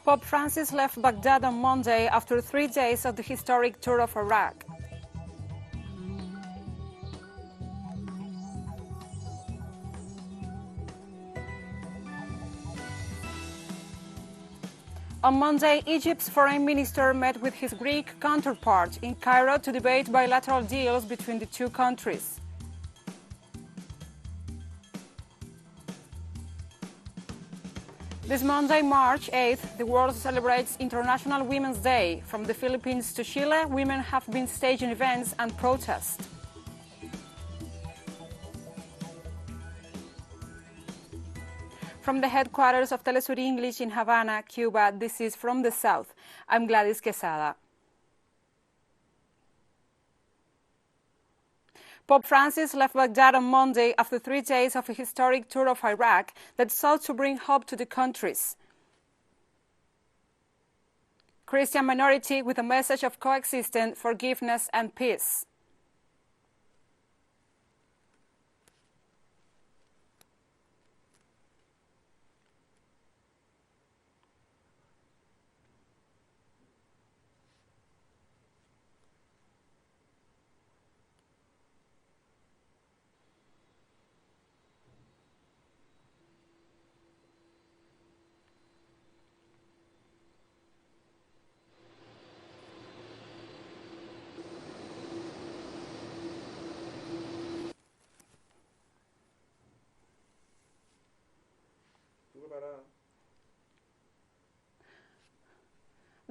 Pope Francis left Baghdad on Monday after 3 days of the historic tour of Iraq. On Monday, Egypt's foreign minister met with his Greek counterpart in Cairo to debate bilateral deals between the two countries. This Monday, March 8th, the world celebrates International Women's Day. From the Philippines to Chile, women have been staging events and protests. From the headquarters of TeleSUR English in Havana, Cuba, this is From the South. I'm Gladys Quesada. Pope Francis left Baghdad on Monday after 3 days of a historic tour of Iraq that sought to bring hope to the country's Christian minority with a message of coexistence, forgiveness, and peace.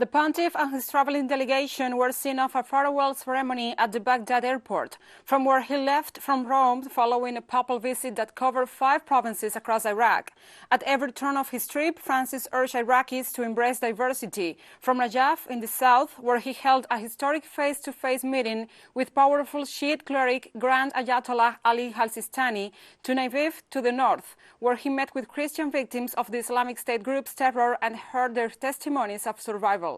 The Pontiff and his traveling delegation were seen off a farewell ceremony at the Baghdad airport, from where he left from Rome following a papal visit that covered 5 provinces across Iraq. At every turn of his trip, Francis urged Iraqis to embrace diversity, from Najaf in the south, where he held a historic face-to-face meeting with powerful Shiite cleric Grand Ayatollah Ali al-Sistani, to Naviv to the north, where he met with Christian victims of the Islamic State group's terror and heard their testimonies of survival.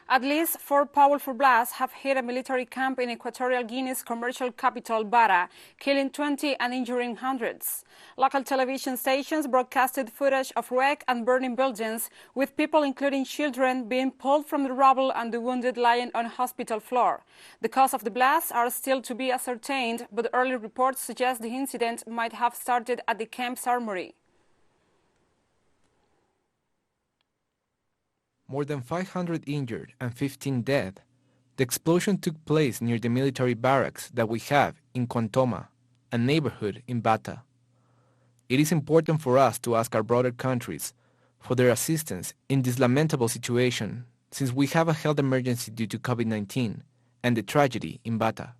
At least 4 powerful blasts have hit a military camp in Equatorial Guinea's commercial capital, Bara, killing 20 and injuring hundreds. Local television stations broadcasted footage of wreck and burning buildings, with people, including children, being pulled from the rubble and the wounded lying on a hospital floor. The cause of the blasts are still to be ascertained, but early reports suggest the incident might have started at the camp's armory. More than 500 injured and 15 dead. The explosion took place near the military barracks that we have in Quantoma, a neighborhood in Bata. It is important for us to ask our brother countries for their assistance in this lamentable situation, since we have a health emergency due to COVID-19 and the tragedy in Bata.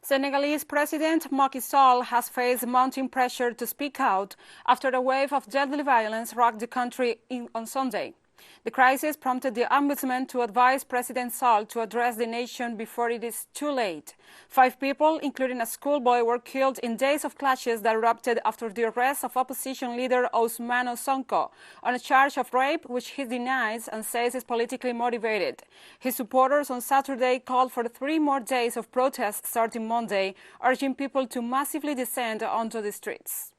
Senegalese President Macky Sall has faced mounting pressure to speak out after a wave of deadly violence rocked the country on Sunday. The crisis prompted the ombudsman to advise President Sall to address the nation before it is too late. 5 people, including a schoolboy, were killed in days of clashes that erupted after the arrest of opposition leader Ousmane Sonko on a charge of rape, which he denies and says is politically motivated. His supporters on Saturday called for 3 more days of protests starting Monday, urging people to massively descend onto the streets.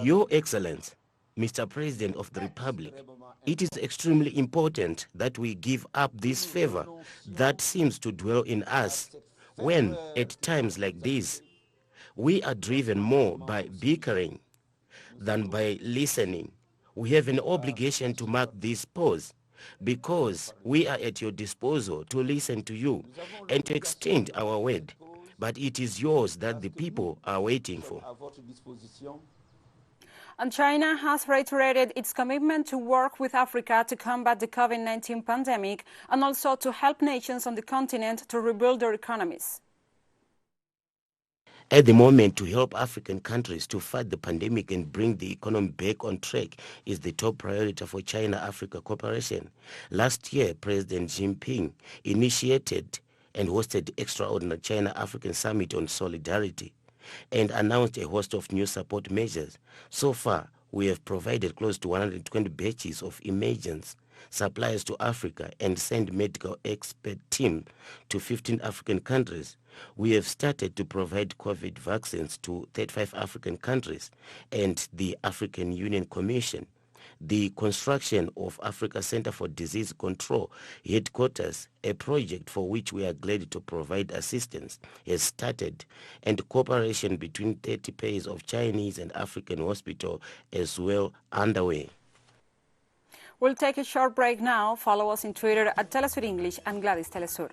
Your Excellency, Mr. President of the Republic, it is extremely important that we give up this favor that seems to dwell in us when, at times like this, we are driven more by bickering than by listening. We have an obligation to mark this pause because we are at your disposal to listen to you and to extend our word. But it is yours that the people are waiting for. And China has reiterated its commitment to work with Africa to combat the COVID-19 pandemic and also to help nations on the continent to rebuild their economies. At the moment, to help African countries to fight the pandemic and bring the economy back on track is the top priority for China-Africa cooperation. Last year, President Xi Jinping initiated and hosted the extraordinary China-African Summit on Solidarity and announced a host of new support measures. So far, we have provided close to 120 batches of emergency supplies to Africa and send medical expert team to 15 African countries. We have started to provide COVID vaccines to 35 African countries and the African Union Commission. The construction of Africa Center for Disease Control headquarters, a project for which we are glad to provide assistance, has started, and cooperation between 30 pairs of Chinese and African hospitals as well underway. We'll take a short break now. Follow us on Twitter at TeleSUR English and Gladys TeleSUR.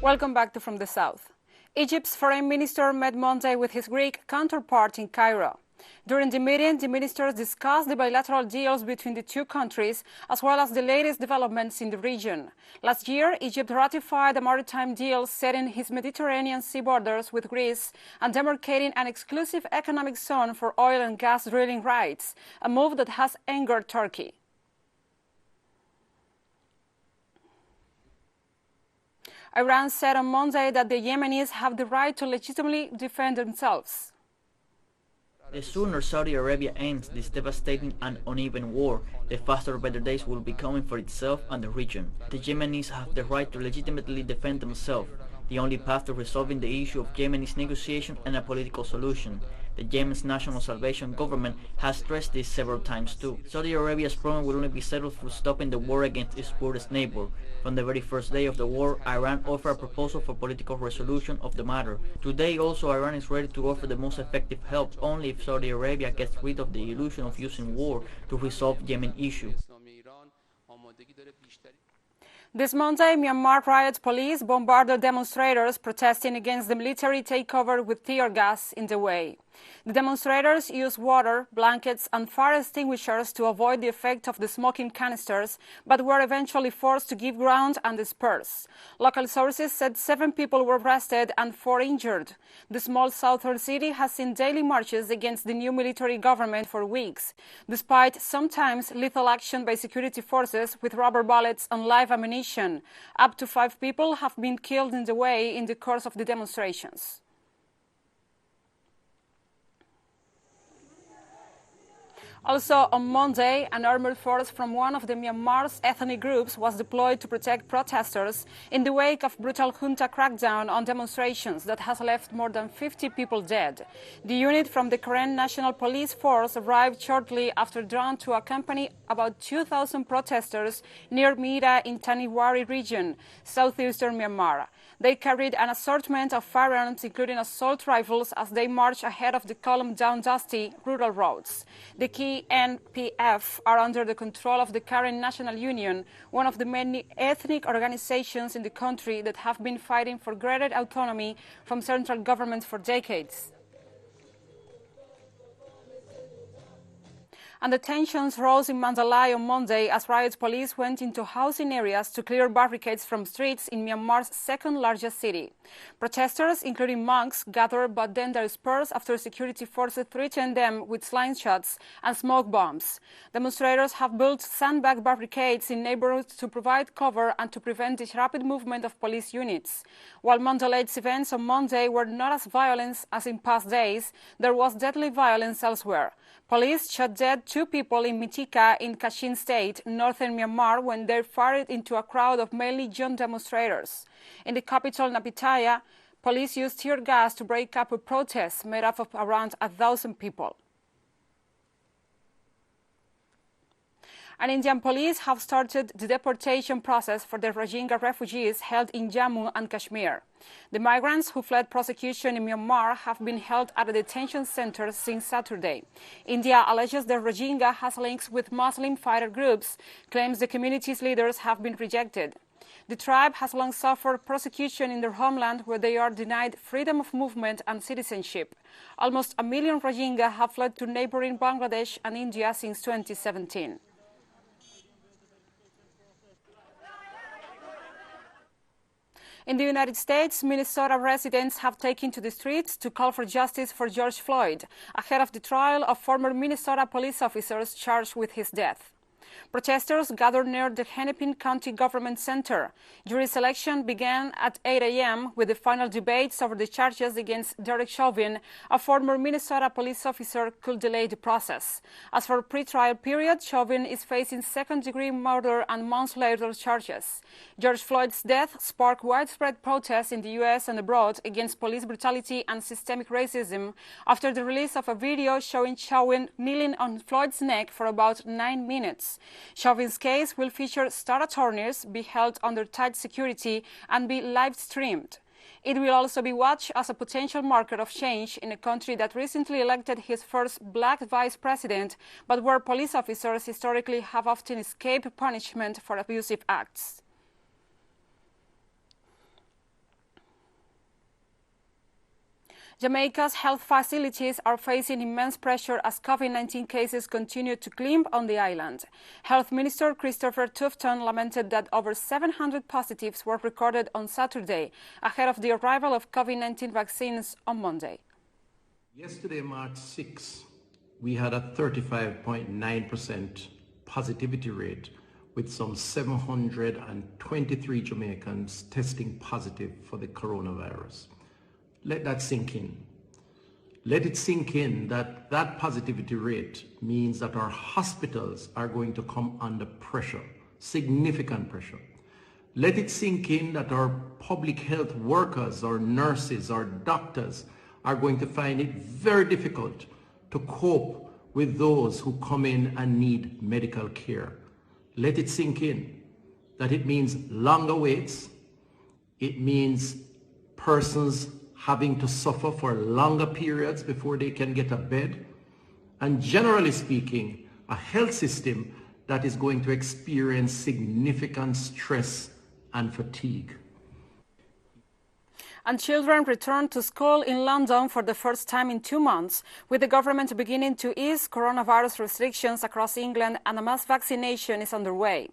Welcome back to From the South. Egypt's foreign minister met Monday with his Greek counterpart in Cairo. During the meeting, the ministers discussed the bilateral deals between the two countries, as well as the latest developments in the region. Last year, Egypt ratified a maritime deal setting its Mediterranean sea borders with Greece and demarcating an exclusive economic zone for oil and gas drilling rights, a move that has angered Turkey. Iran said on Monday that the Yemenis have the right to legitimately defend themselves. The sooner Saudi Arabia ends this devastating and uneven war, the faster better days will be coming for itself and the region. The Yemenis have the right to legitimately defend themselves. The only path to resolving the issue of Yemen is negotiation and a political solution. The Yemen's National Salvation Government has stressed this several times too. Saudi Arabia's problem will only be settled through stopping the war against its poorest neighbor. From the very first day of the war, Iran offered a proposal for political resolution of the matter. Today also, Iran is ready to offer the most effective help only if Saudi Arabia gets rid of the illusion of using war to resolve Yemen issue. This Monday, Myanmar riot police bombarded demonstrators protesting against the military takeover with tear gas in the way. The demonstrators used water, blankets and fire extinguishers to avoid the effect of the smoking canisters, but were eventually forced to give ground and disperse. Local sources said 7 people were arrested and 4 injured. The small southern city has seen daily marches against the new military government for weeks, despite sometimes lethal action by security forces with rubber bullets and live ammunition. Up to 5 people have been killed in the way in the course of the demonstrations. Also on Monday, an armored force from one of the Myanmar's ethnic groups was deployed to protect protesters in the wake of brutal junta crackdown on demonstrations that has left more than 50 people dead. The unit from the Karen National Police Force arrived shortly after dawn to accompany about 2,000 protesters near Mira in Taniwari region, southeastern Myanmar. They carried an assortment of firearms, including assault rifles, as they marched ahead of the column down dusty rural roads. The key NPF are under the control of the Karen National Union, one of the many ethnic organizations in the country that have been fighting for greater autonomy from central government for decades. And the tensions rose in Mandalay on Monday as riot police went into housing areas to clear barricades from streets in Myanmar's second-largest city. Protesters, including monks, gathered but then dispersed after security forces threatened them with slingshots and smoke bombs. Demonstrators have built sandbag barricades in neighborhoods to provide cover and to prevent the rapid movement of police units. While Mandalay's events on Monday were not as violent as in past days, there was deadly violence elsewhere. Police shot dead 2 people in Mitika in Kachin State, northern Myanmar, when they fired into a crowd of mainly young demonstrators. In the capital, Naypyidaw, police used tear gas to break up a protest made up of around 1,000 people. And Indian police have started the deportation process for the Rohingya refugees held in Jammu and Kashmir. The migrants who fled prosecution in Myanmar have been held at a detention center since Saturday. India alleges the Rohingya has links with Muslim fighter groups, claims the community's leaders have been rejected. The tribe has long suffered persecution in their homeland, where they are denied freedom of movement and citizenship. Almost 1 million Rohingya have fled to neighboring Bangladesh and India since 2017. In the United States, Minnesota residents have taken to the streets to call for justice for George Floyd, ahead of the trial of former Minnesota police officers charged with his death. Protesters gathered near the Hennepin County Government Center. Jury selection began at 8 a.m. with the final debates over the charges against Derek Chauvin, a former Minnesota police officer, could delay the process. As for pre-trial period, Chauvin is facing second-degree murder and manslaughter charges. George Floyd's death sparked widespread protests in the U.S. and abroad against police brutality and systemic racism after the release of a video showing Chauvin kneeling on Floyd's neck for about 9 minutes. Chauvin's case will feature star attorneys, be held under tight security, and be live-streamed. It will also be watched as a potential marker of change in a country that recently elected his first black vice president, but where police officers historically have often escaped punishment for abusive acts. Jamaica's health facilities are facing immense pressure as COVID-19 cases continue to climb on the island. Health Minister Christopher Tufton lamented that over 700 positives were recorded on Saturday, ahead of the arrival of COVID-19 vaccines on Monday. Yesterday, March 6, we had a 35.9% positivity rate, with some 723 Jamaicans testing positive for the coronavirus. Let that sink in. Let it sink in that that positivity rate means that our hospitals are going to come under pressure, significant pressure. Let it sink in that our public health workers, our nurses, our doctors are going to find it very difficult to cope with those who come in and need medical care. Let it sink in that it means longer waits. It means persons having to suffer for longer periods before they can get a bed, and generally speaking, a health system that is going to experience significant stress and fatigue. And children returned to school in London for the first time in 2 months, with the government beginning to ease coronavirus restrictions across England, and a mass vaccination is underway.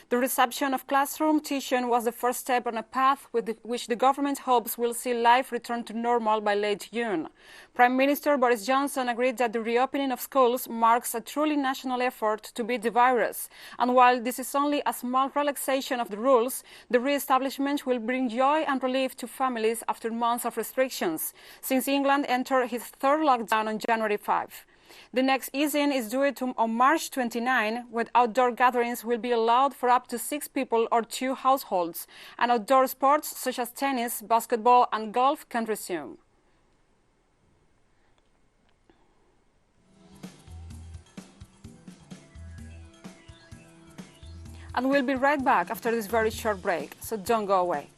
The resumption of classroom teaching was the first step on a path which the government hopes will see life return to normal by late June. Prime Minister Boris Johnson agreed that the reopening of schools marks a truly national effort to beat the virus. And while this is only a small relaxation of the rules, the re-establishment will bring joy and relief to families after months of restrictions, since England entered its third lockdown on January 5. The next easing is due on March 29, when outdoor gatherings will be allowed for up to 6 people or 2 households, and outdoor sports such as tennis, basketball and golf can resume. And we'll be right back after this very short break, so don't go away.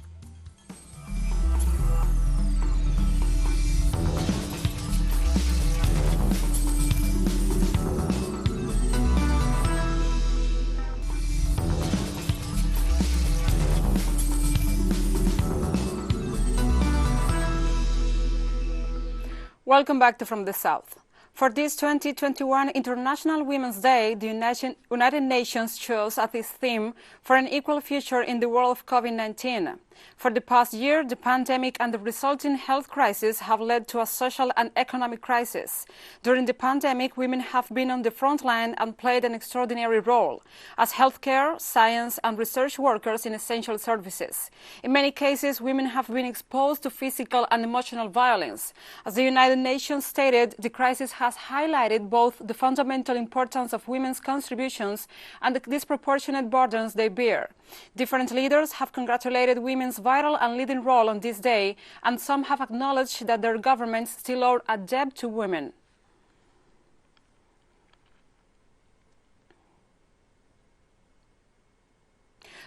Welcome back to From the South. For this 2021 International Women's Day, the United Nations chose as its theme for an equal future in the world of COVID-19. For the past year, the pandemic and the resulting health crisis have led to a social and economic crisis. During the pandemic, women have been on the front line and played an extraordinary role as healthcare, science, and research workers in essential services. In many cases, women have been exposed to physical and emotional violence. As the United Nations stated, the crisis has highlighted both the fundamental importance of women's contributions and the disproportionate burdens they bear. Different leaders have congratulated women's vital and leading role on this day, and some have acknowledged that their governments still owe a debt to women.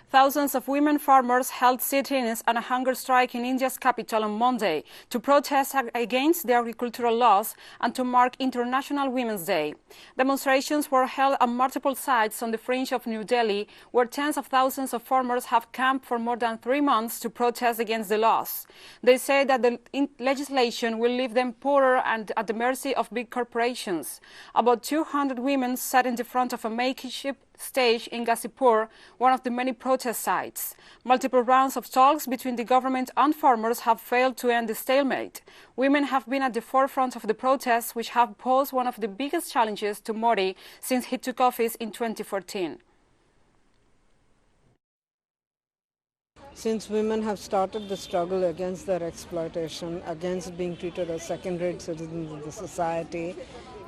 Thousands of women farmers held sit-ins and a hunger strike in India's capital on Monday to protest against the agricultural laws and to mark International Women's Day. Demonstrations were held at multiple sites on the fringe of New Delhi, where tens of thousands of farmers have camped for more than 3 months to protest against the laws. They say that the legislation will leave them poorer and at the mercy of big corporations. About 200 women sat in the front of a makeshift stage in Ghazipur, one of the many protest sites. Multiple rounds of talks between the government and farmers have failed to end the stalemate. Women have been at the forefront of the protests, which have posed one of the biggest challenges to Modi since he took office in 2014. Since women have started the struggle against their exploitation, against being treated as second-rate citizens of the society,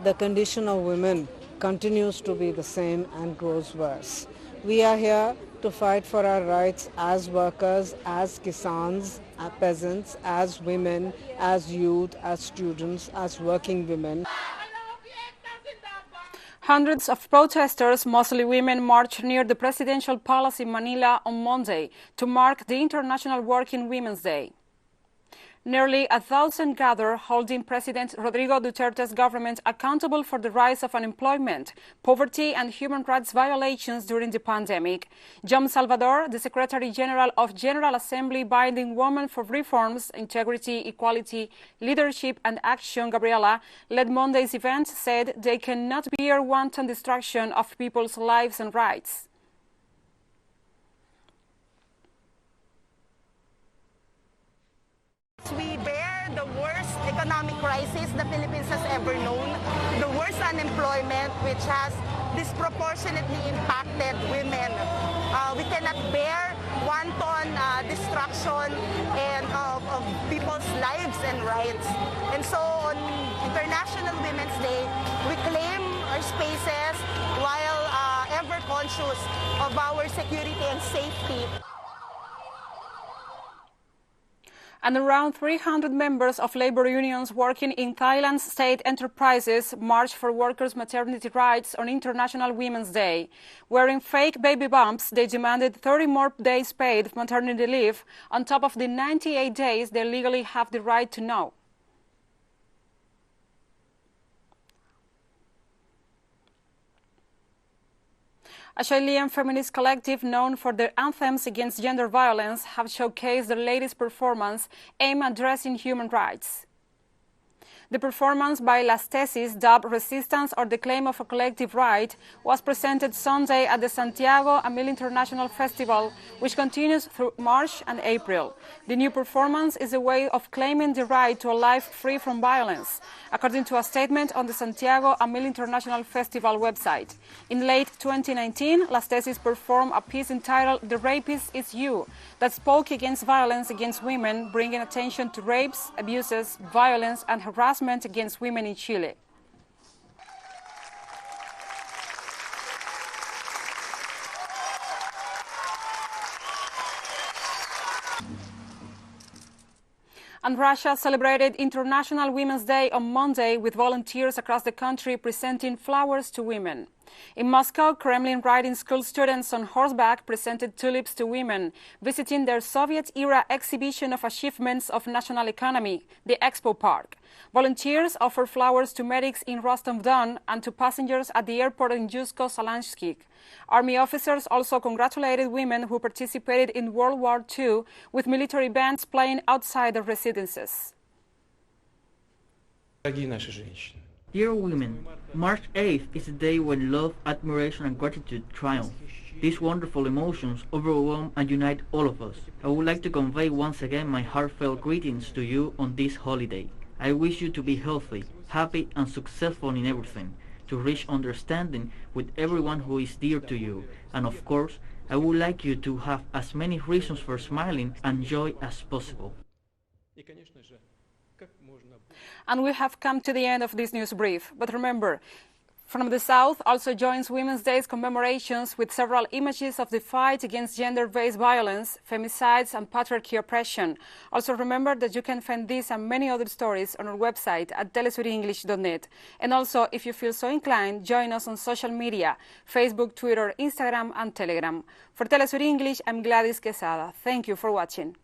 the condition of women continues to be the same and grows worse. We are here to fight for our rights as workers, as kisans, as peasants, as women, as youth, as students, as working women. Hundreds of protesters, mostly women, marched near the presidential palace in Manila on Monday to mark the International Working Women's Day. Nearly 1,000 gathered, holding President Rodrigo Duterte's government accountable for the rise of unemployment, poverty and human rights violations during the pandemic. John Salvador, the Secretary General of General Assembly binding Women for Reforms, Integrity, Equality, Leadership and Action, Gabriela, led Monday's event, said they cannot bear wanton destruction of people's lives and rights. We bear the worst economic crisis the Philippines has ever known, the worst unemployment which has disproportionately impacted women. We cannot bear wanton destruction of people's lives and rights. And so on International Women's Day, we claim our spaces while ever conscious of our security and safety. And around 300 members of labor unions working in Thailand's state enterprises marched for workers' maternity rights on International Women's Day. Wearing fake baby bumps, they demanded 30 more days paid maternity leave on top of the 98 days they legally have the right to know. A Chilean feminist collective known for their anthems against gender violence have showcased their latest performance aimed at addressing human rights. The performance by Las Tesis, dubbed Resistance or the Claim of a Collective Right, was presented Sunday at the Santiago Amil International Festival, which continues through March and April. The new performance is a way of claiming the right to a life free from violence, according to a statement on the Santiago Amil International Festival website. In late 2019, Las Tesis performed a piece entitled The Rapist is You, that spoke against violence against women, bringing attention to rapes, abuses, violence and harassment against women in Chile. And Russia celebrated International Women's Day on Monday with volunteers across the country presenting flowers to women. In Moscow, Kremlin riding school students on horseback presented tulips to women, visiting their Soviet-era exhibition of achievements of national economy, the Expo Park. Volunteers offered flowers to medics in Rostov-Don and to passengers at the airport in Yusko-Salanskik. Army officers also congratulated women who participated in World War II with military bands playing outside their residences. Dear women, March 8th is a day when love, admiration and gratitude triumph. These wonderful emotions overwhelm and unite all of us. I would like to convey once again my heartfelt greetings to you on this holiday. I wish you to be healthy, happy and successful in everything, to reach understanding with everyone who is dear to you, and of course, I would like you to have as many reasons for smiling and joy as possible. And we have come to the end of this news brief. But remember, From the South also joins Women's Day's commemorations with several images of the fight against gender-based violence, femicides and patriarchy oppression. Also remember that you can find these and many other stories on our website at telesurenglish.net. And also, if you feel so inclined, join us on social media, Facebook, Twitter, Instagram and Telegram. For Telesur English, I'm Gladys Quesada. Thank you for watching.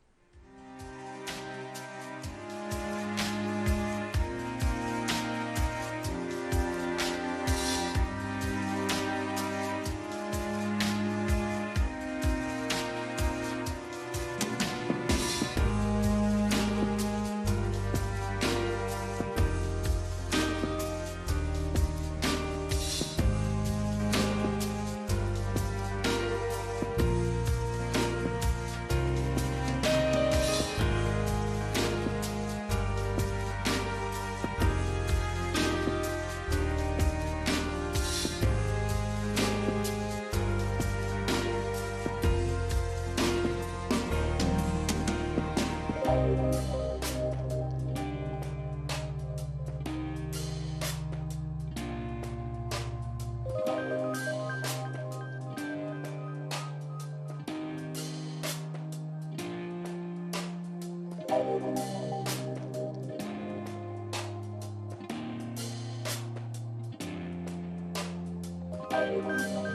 you.